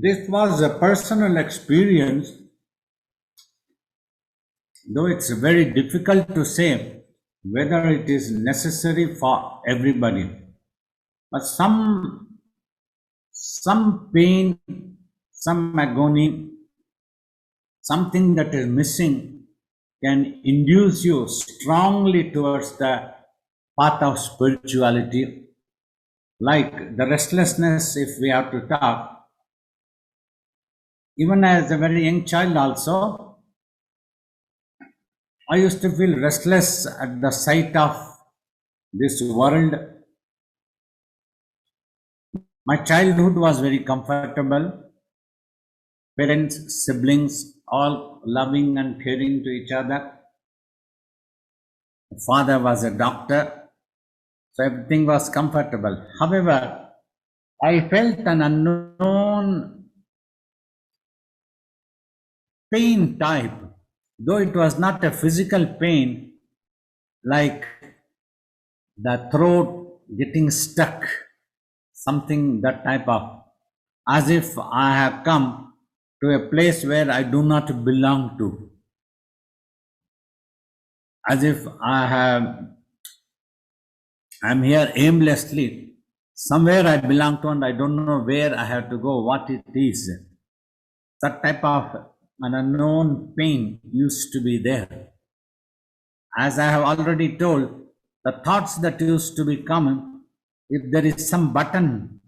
This was a personal experience, though it's very difficult to say whether it is necessary for everybody. But some pain, some agony, something that is missing can induce you strongly towards the path of spirituality. Like the restlessness, if we have to talk, even as a very young child also, I used to feel restless at the sight of this world. My childhood was very comfortable. Parents, siblings, all loving and caring to each other. Father was a doctor, so everything was comfortable. However, I felt an unknown pain type, though it was not a physical pain like the throat getting stuck, something that type of, as if I have come to a place where I do not belong to, as if I'm here aimlessly. Somewhere I belong to and I don't know where I have to go, what it is. That type of an unknown pain used to be there. As I have already told, the thoughts that used to be coming, if there is some button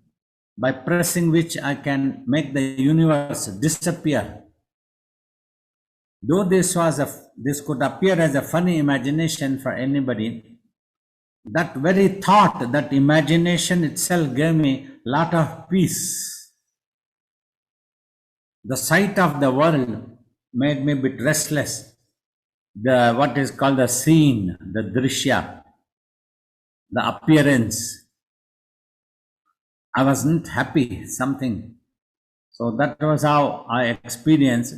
by pressing which I can make the universe disappear. Though this could appear as a funny imagination for anybody, that very thought, that imagination itself gave me a lot of peace. The sight of the world made me a bit restless. The what is called the scene, the drishya, the appearance. I wasn't happy, something. So that was how I experienced.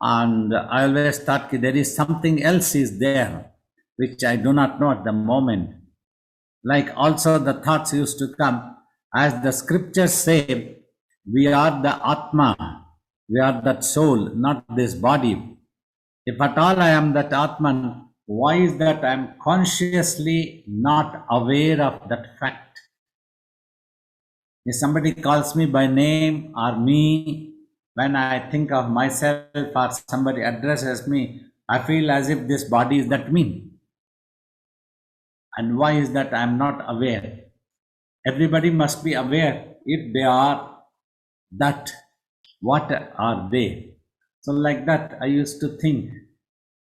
And I always thought there is something else is there, which I do not know at the moment. Like also the thoughts used to come, as the scriptures say, we are the Atma, we are that soul, not this body. If at all I am that Atman, why is that I am consciously not aware of that fact? If somebody calls me by name or me, when I think of myself or somebody addresses me, I feel as if this body is that me. And why is that I am not aware? Everybody must be aware if they are that. What are they? So like that I used to think.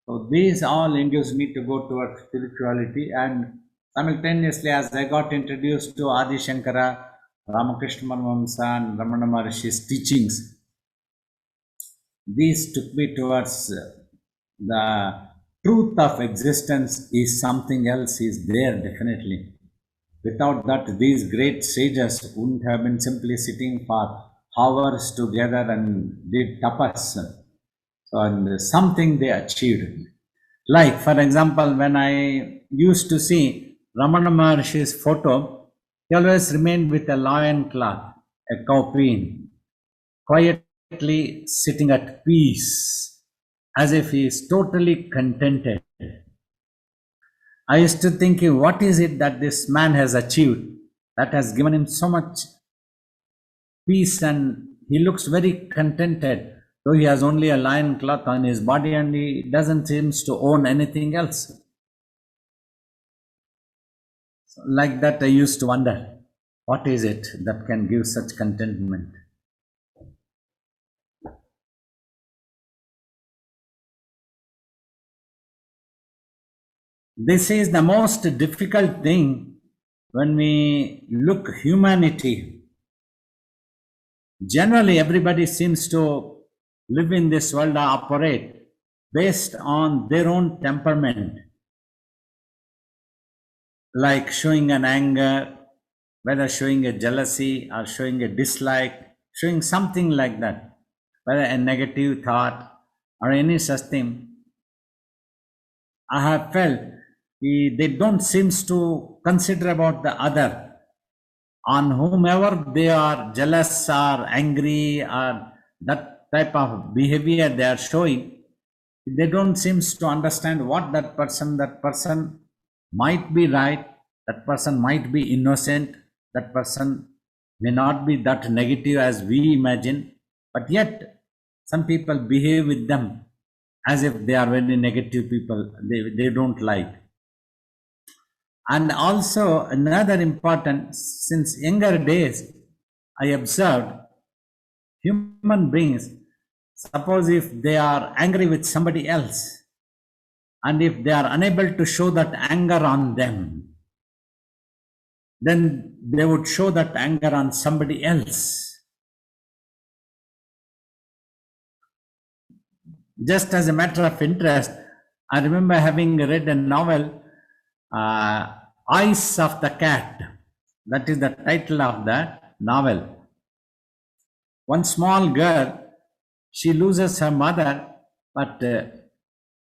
So these all induced me to go towards spirituality, and simultaneously as I got introduced to Adi Shankara, Ramakrishna Paramahamsa and Ramana Maharshi's teachings, these took me towards the truth of existence is something else is there definitely. Without that, these great sages wouldn't have been simply sitting for hours together and did tapas. So, and something they achieved. Like, for example, when I used to see Ramana Maharshi's photo, he always remained with a lion cloth, a cowpeen, quietly sitting at peace, as if he is totally contented. I used to think, what is it that this man has achieved that has given him so much peace, and he looks very contented, though he has only a lion cloth on his body and he doesn't seem to own anything else. So like that, I used to wonder, what is it that can give such contentment? This is the most difficult thing when we look humanity. Generally, everybody seems to live in this world or operate based on their own temperament, like showing an anger, whether showing a jealousy or showing a dislike, showing something like that, whether a negative thought or any such thing. I have felt they don't seem to consider about the other, on whomever they are jealous or angry or that type of behavior they are showing, they don't seem to understand what that person might be right, that person might be innocent, that person may not be that negative as we imagine, but yet some people behave with them as if they are very negative people, they don't like. And also another important, since younger days, I observed human beings, suppose if they are angry with somebody else, and if they are unable to show that anger on them, then they would show that anger on somebody else. Just as a matter of interest, I remember having read a novel, Eyes of the Cat. That is the title of the novel. One small girl, she loses her mother, but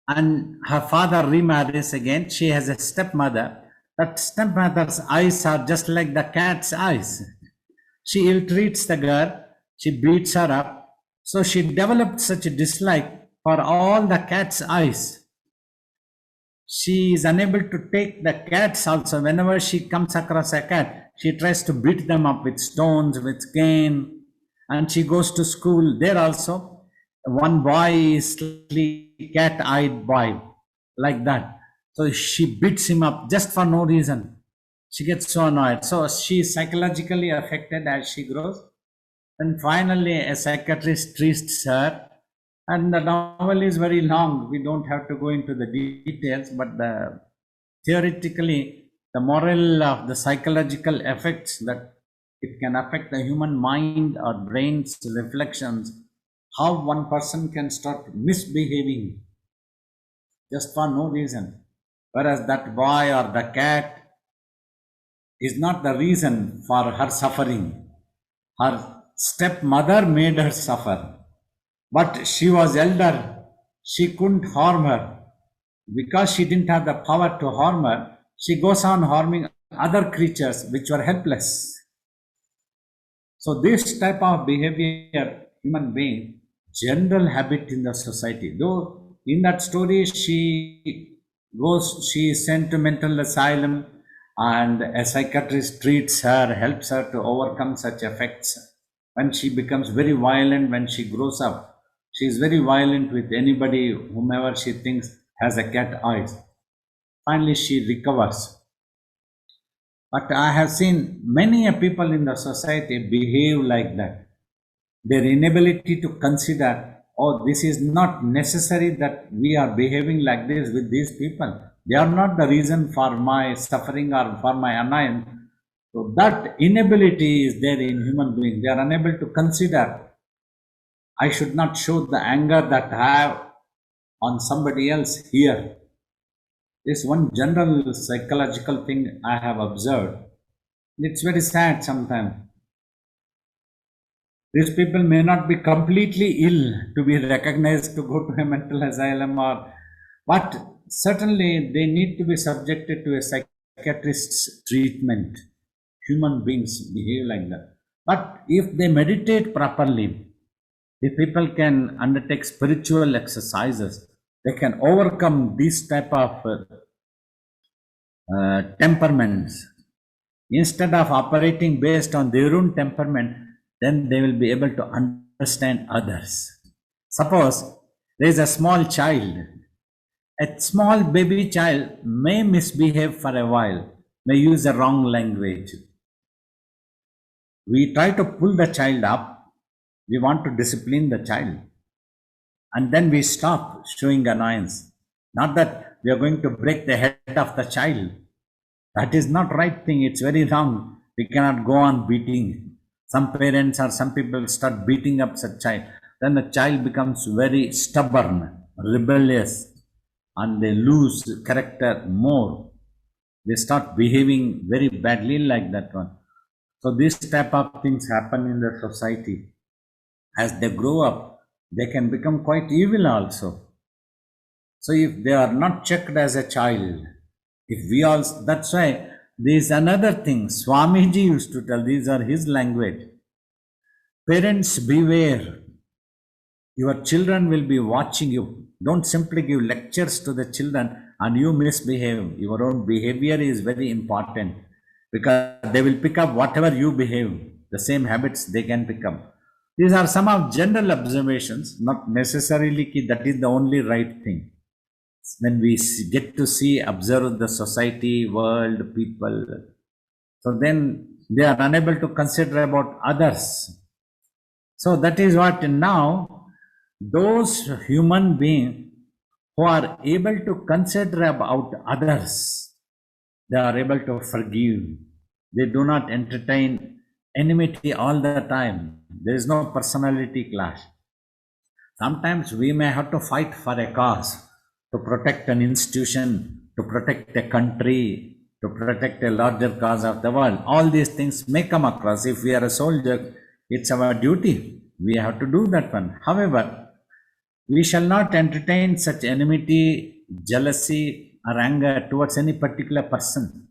and her father remarries again. She has a stepmother. That stepmother's eyes are just like the cat's eyes. She ill-treats the girl. She beats her up. So she developed such a dislike for all the cat's eyes. She is unable to take the cats also. Whenever she comes across a cat, she tries to beat them up with stones, with cane. And she goes to school. There also, one boy is cat-eyed boy, like that. So she beats him up just for no reason. She gets so annoyed. So she is psychologically affected as she grows. And finally, a psychiatrist treats her. And the novel is very long. We don't have to go into the details, but theoretically, the moral of the psychological effects that it can affect the human mind or brain's reflections, how one person can start misbehaving just for no reason. Whereas that boy or the cat is not the reason for her suffering. Her stepmother made her suffer. But she was elder, she couldn't harm her. Because she didn't have the power to harm her, she goes on harming other creatures which were helpless. So this type of behavior, human being, general habit in the society. Though in that story she is sent to mental asylum and a psychiatrist treats her, helps her to overcome such effects. When she becomes very violent, when she grows up, she is very violent with anybody, whomever she thinks has a cat eyes. Finally, she recovers. But I have seen many people in the society behave like that. Their inability to consider, oh, this is not necessary that we are behaving like this with these people. They are not the reason for my suffering or for my annoyance. So that inability is there in human beings. They are unable to consider, I should not show the anger that I have on somebody else here. This is one general psychological thing I have observed. It's very sad sometimes. These people may not be completely ill to be recognized to go to a mental asylum, but certainly they need to be subjected to a psychiatrist's treatment. Human beings behave like that. But if they meditate properly, if people can undertake spiritual exercises, they can overcome these type of temperaments. Instead of operating based on their own temperament, then they will be able to understand others. Suppose there is a small child. A small baby child may misbehave for a while, may use the wrong language. We try to pull the child up. We want to discipline the child. And then we stop showing annoyance. Not that we are going to break the head of the child. That is not right thing. It's very wrong. We cannot go on beating. Some parents or some people start beating up such child. Then the child becomes very stubborn, rebellious, and they lose character more. They start behaving very badly like that one. So this type of things happen in the society. As they grow up, they can become quite evil also. So if they are not checked as a child, if we all, that's why This is another thing. Swamiji used to tell, these are his language. Parents, beware. Your children will be watching you. Don't simply give lectures to the children and you misbehave. Your own behavior is very important because they will pick up whatever you behave, the same habits they can pick up. These are some of general observations, not necessarily that is the only right thing. When we get to see, observe the society, world, people, so then they are unable to consider about others. So that is what now those human beings who are able to consider about others, they are able to forgive. They do not entertain enmity all the time. There is no personality clash. Sometimes we may have to fight for a cause, to protect an institution, to protect a country, to protect a larger cause of the world. All these things may come across. If we are a soldier, it's our duty. We have to do that one. However, we shall not entertain such enmity, jealousy, or anger towards any particular person.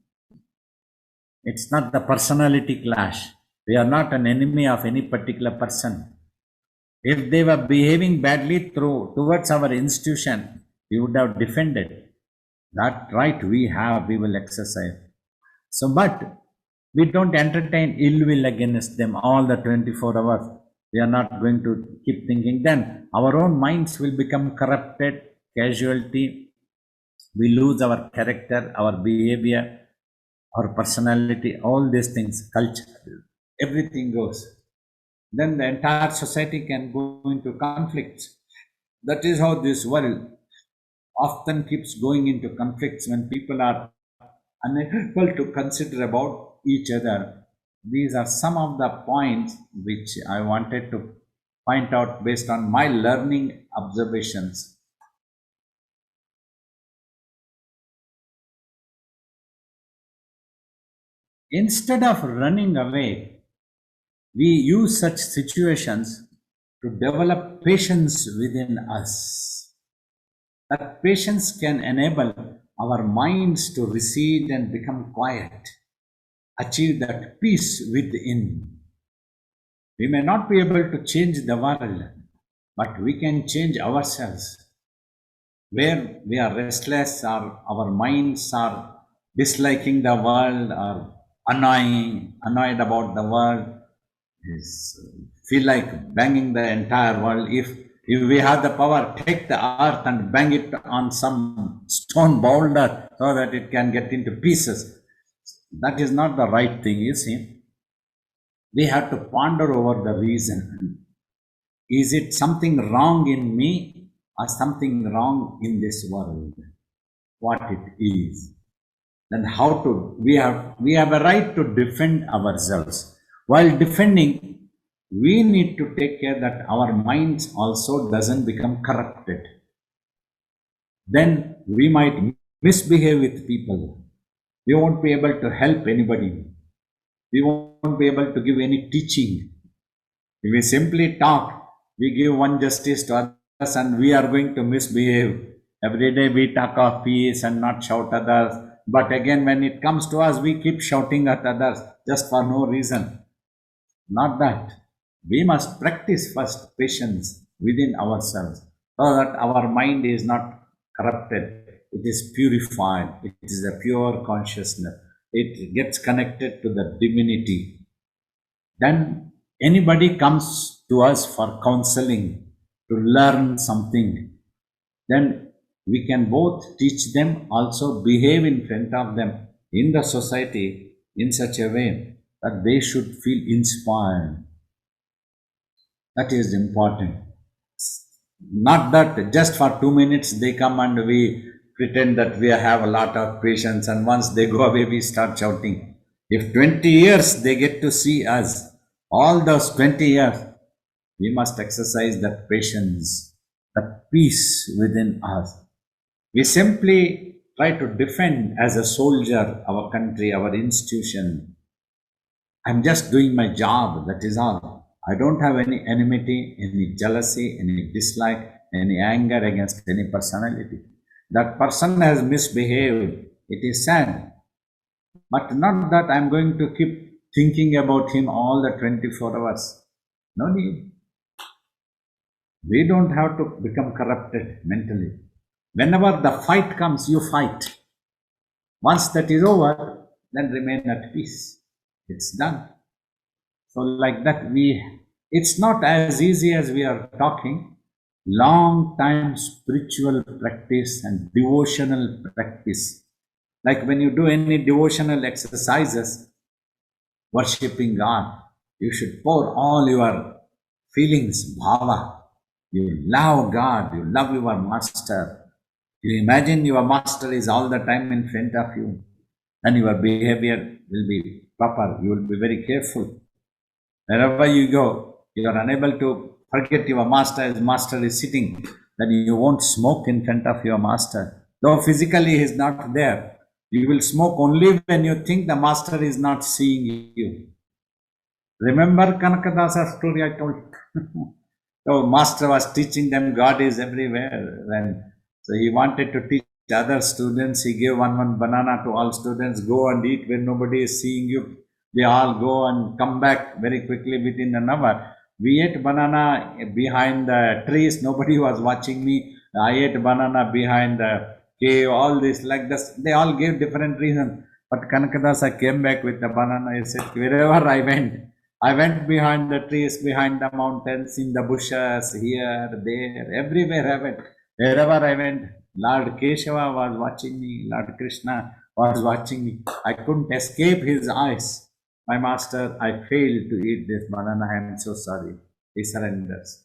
It's not the personality clash. We are not an enemy of any particular person. If they were behaving badly towards our institution, we would have defended. That right we have, we will exercise. So, but we don't entertain ill will against them all the 24 hours. We are not going to keep thinking. Then our own minds will become corrupted, casualty. We lose our character, our behavior, our personality, all these things, culture, everything goes. Then the entire society can go into conflicts. That is how this world often keeps going into conflicts when people are unable to consider about each other. These are some of the points which I wanted to point out based on my learning observations. Instead of running away, we use such situations to develop patience within us. That patience can enable our minds to recede and become quiet, achieve that peace within. We may not be able to change the world, but we can change ourselves. Where we are restless or our minds are disliking the world or annoyed about the world, feel like banging the entire world. If we have the power, take the earth and bang it on some stone boulder so that it can get into pieces. That is not the right thing, you see. We have to ponder over the reason. Is it something wrong in me or something wrong in this world? What it is. Then how to, we have a right to defend ourselves. While defending, we need to take care that our minds also doesn't become corrupted. Then we might misbehave with people. We won't be able to help anybody. We won't be able to give any teaching. If we simply talk, we give one justice to others and we are going to misbehave. Every day we talk of peace and not shout at others. But again, when it comes to us, we keep shouting at others just for no reason. Not that. We must practice first patience within ourselves so that our mind is not corrupted. It is purified. It is a pure consciousness. It gets connected to the divinity. Then anybody comes to us for counseling, to learn something, then we can both teach them, also behave in front of them in the society in such a way that they should feel inspired. That is important. Not that just for 2 minutes they come and we pretend that we have a lot of patience and once they go away we start shouting. If 20 years they get to see us, all those 20 years, we must exercise that patience, that peace within us. We simply try to defend as a soldier our country, our institution. I'm just doing my job, that is all. I don't have any enmity, any jealousy, any dislike, any anger against any personality. That person has misbehaved. It is sad. But not that I'm going to keep thinking about him all the 24 hours. No need. We don't have to become corrupted mentally. Whenever the fight comes, you fight. Once that is over, then remain at peace. It's done. So like that, it's not as easy as we are talking. Long time spiritual practice and devotional practice. Like when you do any devotional exercises, worshipping God, you should pour all your feelings, bhava. You love God, you love your master. You imagine your master is all the time in front of you, and your behavior will be proper. You will be very careful. Wherever you go, you are unable to forget your master as master is sitting. Then you won't smoke in front of your master. Though physically he is not there, you will smoke only when you think the master is not seeing you. Remember Kanakadasa story I told? So master was teaching them God is everywhere. So he wanted to teach other students. He gave one banana to all students. Go and eat when nobody is seeing you. They all go and come back very quickly within an hour. We ate banana behind the trees. Nobody was watching me. I ate banana behind the cave. All this like this. They all gave different reasons. But Kanakadasa came back with the banana. He said, wherever I went behind the trees, behind the mountains, in the bushes, here, there, everywhere I went. Wherever I went, Lord Keshava was watching me, Lord Krishna was watching me. I couldn't escape his eyes. My master, I failed to eat this banana. I am so sorry. He surrenders.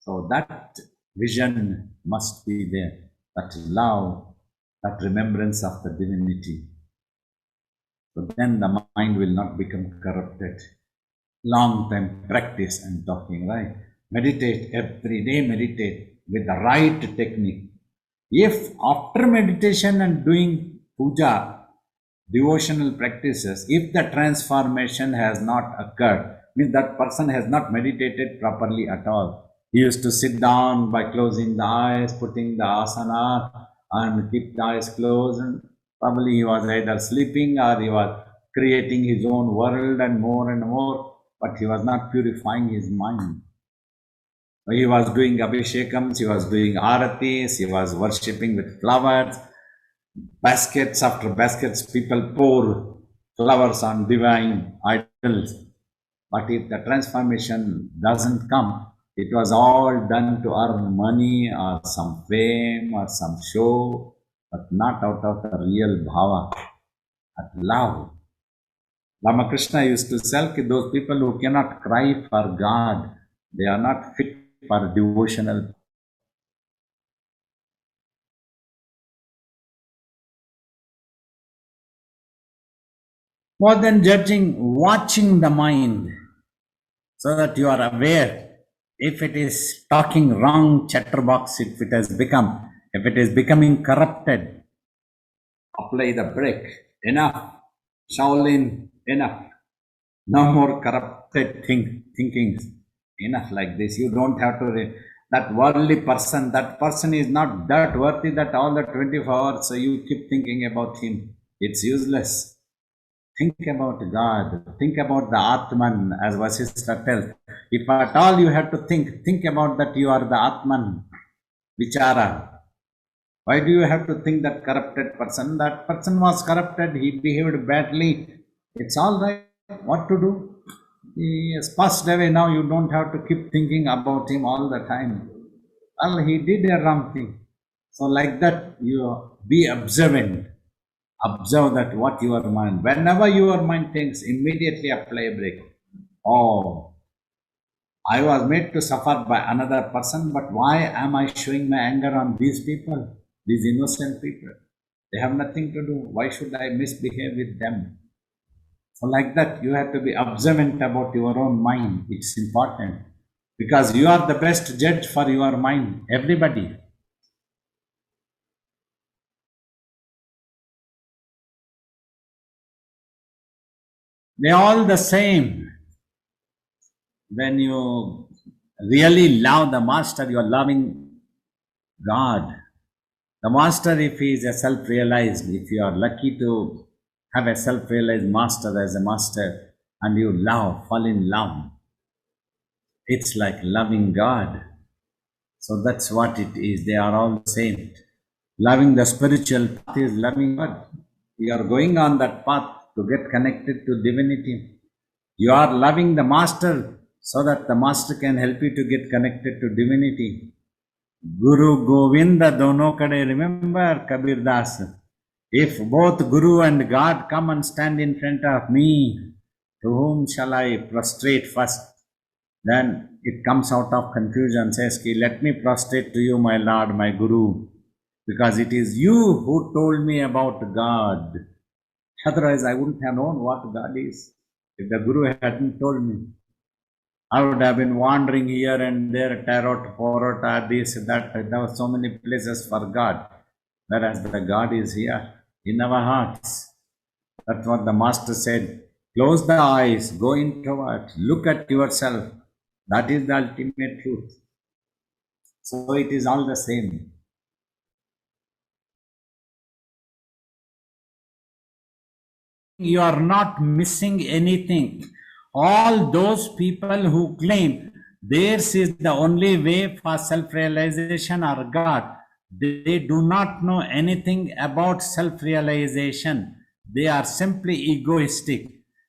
So that vision must be there. That love, that remembrance of the divinity. So then the mind will not become corrupted. Long time practice I'm talking, right? Meditate every day, meditate with the right technique. If after meditation and doing puja, devotional practices, if the transformation has not occurred, means that person has not meditated properly at all. He used to sit down by closing the eyes, putting the asana and keep the eyes closed, and probably he was either sleeping or he was creating his own world and more, but he was not purifying his mind. He was doing abhishekams, he was doing aratis, he was worshipping with flowers, baskets after baskets, people pour flowers on divine idols. But if the transformation doesn't come, it was all done to earn money or some fame or some show, but not out of the real bhava, at love. Ramakrishna used to say, those people who cannot cry for God, they are not fit for devotional. More than judging, watching the mind, so that you are aware if it is talking wrong chatterbox, if it is becoming corrupted, apply the brake. Enough. Shaolin, enough. No more corrupted thinkings. Enough like this. You don't have to. That worldly person, that person is not that worthy that all the 24 hours so you keep thinking about him. It's useless. Think about God. Think about the Atman, as Vasishtha tells. If at all you have to think about that you are the Atman. Vichara. Why do you have to think that corrupted person? That person was corrupted, he behaved badly. It's all right. What to do? He has passed away now. You don't have to keep thinking about him all the time. Well, he did a wrong thing. So like that, you be observant. Observe that what your mind, whenever your mind thinks, immediately apply a brake. Oh, I was made to suffer by another person, but why am I showing my anger on these people, these innocent people? They have nothing to do. Why should I misbehave with them? So like that, you have to be observant about your own mind. It's important because you are the best judge for your mind, everybody. They're all the same. When you really love the master, you are loving God. The master, if he is a self-realized, if you are lucky to have a self-realized master as a master, and you love, fall in love. It's like loving God. So that's what it is. They are all the same. Loving the spiritual path is loving God. You are going on that path to get connected to divinity. You are loving the master so that the master can help you to get connected to divinity. Guru Govinda dono kade, remember Kabir Das. If both Guru and God come and stand in front of me, to whom shall I prostrate first? Then it comes out of confusion, says, let me prostrate to you, my Lord, my Guru, because it is you who told me about God. Otherwise, I wouldn't have known what God is. If the Guru hadn't told me, I would have been wandering here and there, tarot, porota, this, that. There were so many places for God, whereas the God is here in our hearts. That's what the Master said. Close the eyes, go introvert, look at yourself. That is the ultimate truth. So it is all the same. You are not missing anything. All those people who claim theirs is the only way for self-realization or God, they do not know anything about self-realization. They are simply egoistic.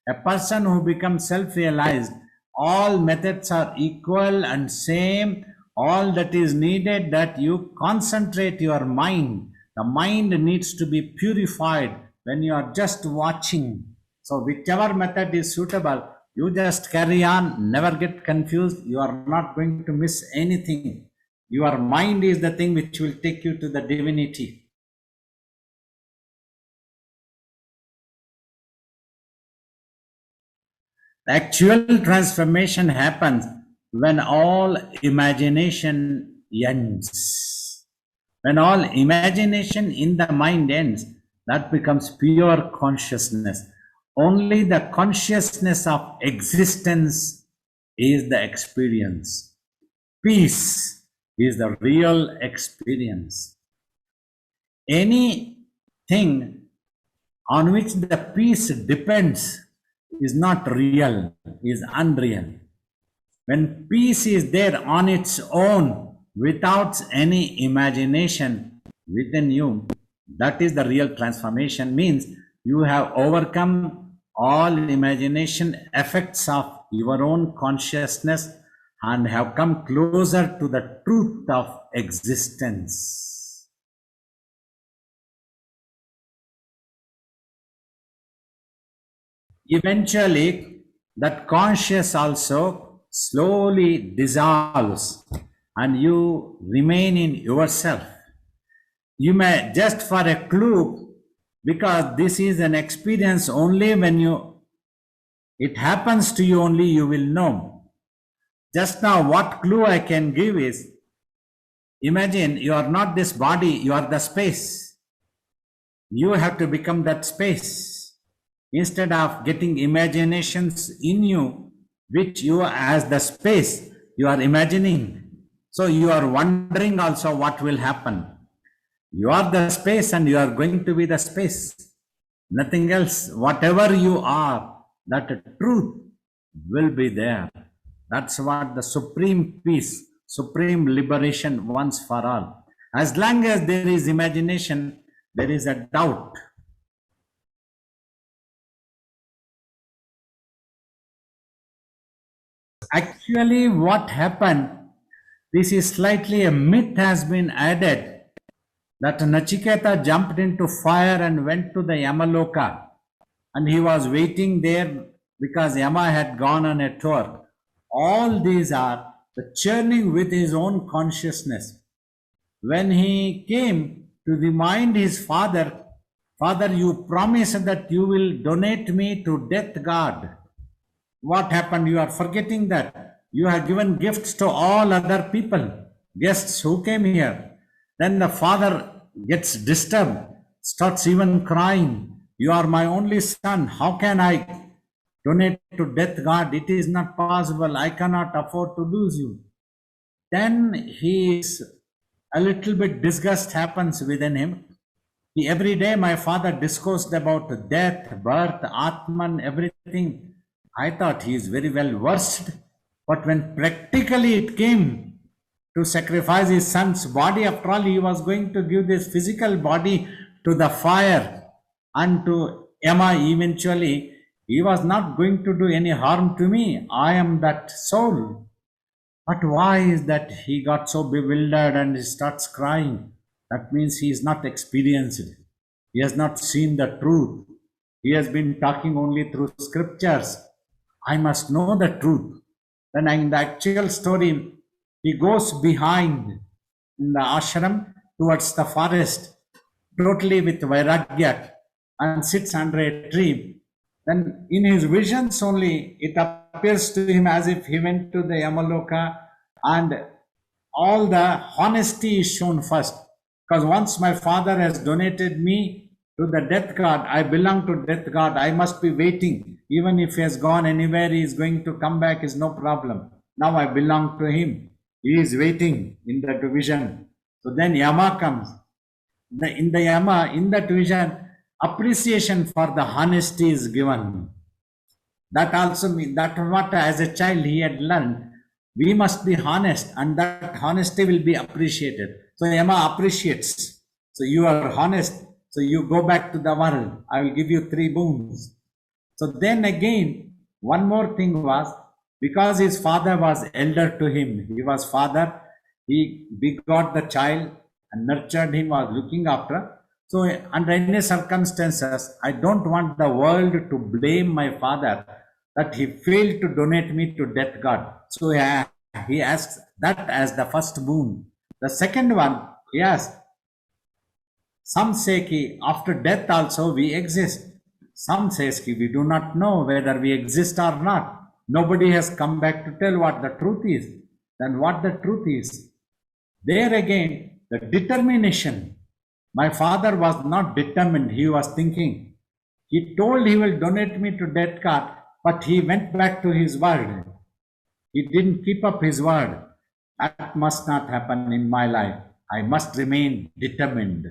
A person who becomes self-realized, all methods are equal and same. All that is needed that you concentrate your mind. The mind needs to be purified when you are just watching. So whichever method is suitable, you just carry on, never get confused. You are not going to miss anything. Your mind is the thing which will take you to the divinity. The actual transformation happens when all imagination ends. When all imagination in the mind ends, that becomes pure consciousness. Only the consciousness of existence is the experience. Peace is the real experience. Anything on which the peace depends is not real, is unreal. When peace is there on its own, without any imagination within you, that is the real transformation. Means you have overcome all imagination effects of your own consciousness and have come closer to the truth of existence. Eventually, that conscious also slowly dissolves and you remain in yourself. You may, just for a clue, because this is an experience only when it happens to you only, you will know. Just now, what clue I can give is, imagine you are not this body, you are the space. You have to become that space. Instead of getting imaginations in you, which you as the space, you are imagining. So you are wondering also what will happen. You are the space and you are going to be the space. Nothing else. Whatever you are, that truth will be there. That's what the supreme peace, supreme liberation once for all. As long as there is imagination, there is a doubt. Actually, what happened, this is slightly a myth has been added, that Nachiketa jumped into fire and went to the Yamaloka, and he was waiting there because Yama had gone on a tour. All these are the churning with his own consciousness. When he came to remind his father, Father, you promised that you will donate me to death god. What happened? You are forgetting that. You have given gifts to all other people, guests who came here. Then the father gets disturbed, starts even crying. You are my only son. How can I donate to death god? It is not possible. I cannot afford to lose you. Then a little bit disgust happens within him. Every day my father discussed about death, birth, Atman, everything. I thought he is very well versed. But when practically it came to sacrifice his son's body, after all, he was going to give this physical body to the fire and to Yama eventually. He was not going to do any harm to me. I am that soul. But why is that he got so bewildered and he starts crying? That means he is not experienced. He has not seen the truth. He has been talking only through scriptures. I must know the truth. Then in the actual story, he goes behind in the ashram towards the forest, totally with vairagya, and sits under a tree. Then in his visions only, it appears to him as if he went to the Yamaloka, and all the honesty is shown first. Because once my father has donated me to the death god, I belong to death god, I must be waiting. Even if he has gone anywhere, he is going to come back, is no problem. Now I belong to him. He is waiting in that vision. So then Yama comes. In the Yama, in that vision, appreciation for the honesty is given. That also means that what as a child he had learned, we must be honest, and that honesty will be appreciated. So Yama appreciates. So you are honest. So you go back to the world. I will give you 3 boons. So then again, one more thing was, because his father was elder to him, he was father, he begot the child and nurtured him, was looking after. So under any circumstances, I don't want the world to blame my father that he failed to donate me to death god. So he asks that as the first boon. The second one, he asks, some say ki after death also we exist. Some says ki we do not know whether we exist or not. Nobody has come back to tell what the truth is. Then what the truth is? There again, the determination. My father was not determined. He was thinking. He told he will donate me to death god, but he went back to his word. He didn't keep up his word. That must not happen in my life. I must remain determined.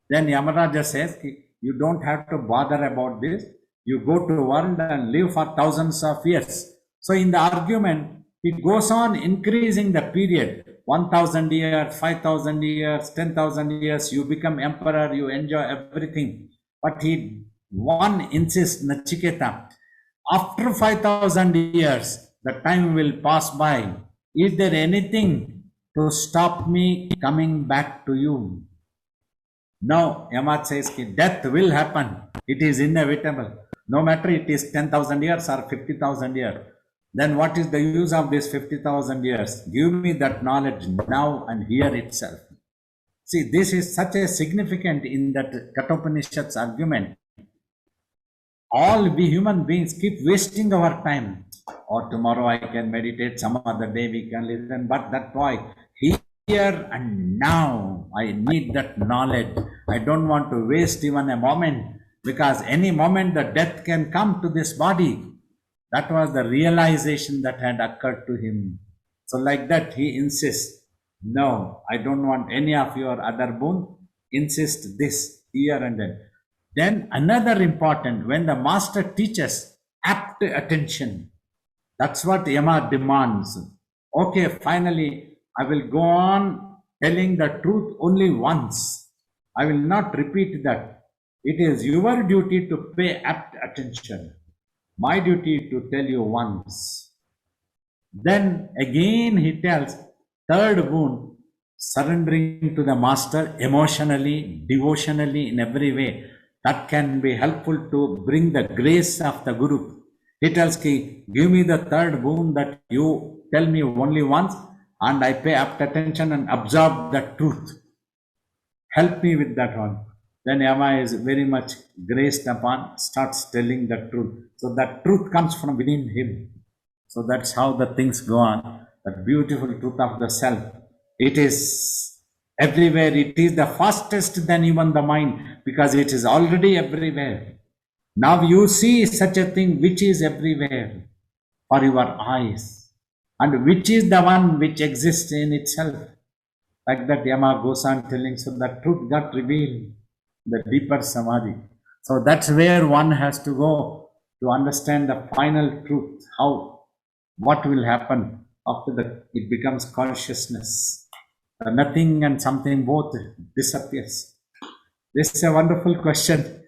Then Yamaraja says, you don't have to bother about this. You go to the world and live for thousands of years. So in the argument, he goes on increasing the period. 1,000 years, 5,000 years, 10,000 years, you become emperor, you enjoy everything. But one insists, Nachiketa, after 5,000 years, the time will pass by. Is there anything to stop me coming back to you? No, Yama says death will happen. It is inevitable. No matter it is 10,000 years or 50,000 years. Then what is the use of this 50,000 years? Give me that knowledge now and here itself. See, this is such a significant in that Kathopanishad's argument. All we human beings keep wasting our time. Or tomorrow I can meditate, some other day we can listen. But that boy, here and now, I need that knowledge. I don't want to waste even a moment, because any moment the death can come to this body. That was the realization that had occurred to him. So like that he insists, no, I don't want any of your other boon. Insist this here and then. Then another important, when the master teaches, apt attention. That's what Yama demands. Okay, finally, I will go on telling the truth only once. I will not repeat that. It is your duty to pay apt attention. My duty to tell you once. Then again he tells, third boon, surrendering to the master emotionally, devotionally, in every way. That can be helpful to bring the grace of the Guru. He tells, give me the third boon that you tell me only once, and I pay apt attention and absorb the truth. Help me with that one. Then Yama is very much graced upon, starts telling the truth. So that truth comes from within him. So that's how the things go on. That beautiful truth of the self. It is everywhere. It is the fastest than even the mind, because it is already everywhere. Now you see such a thing which is everywhere for your eyes, and which is the one which exists in itself. Like that Yama goes on telling, so the truth got revealed. the deeper samadhi. So that's where one has to go to understand the final truth, how, what will happen after that it becomes consciousness. Nothing and something both disappears. This is a wonderful question.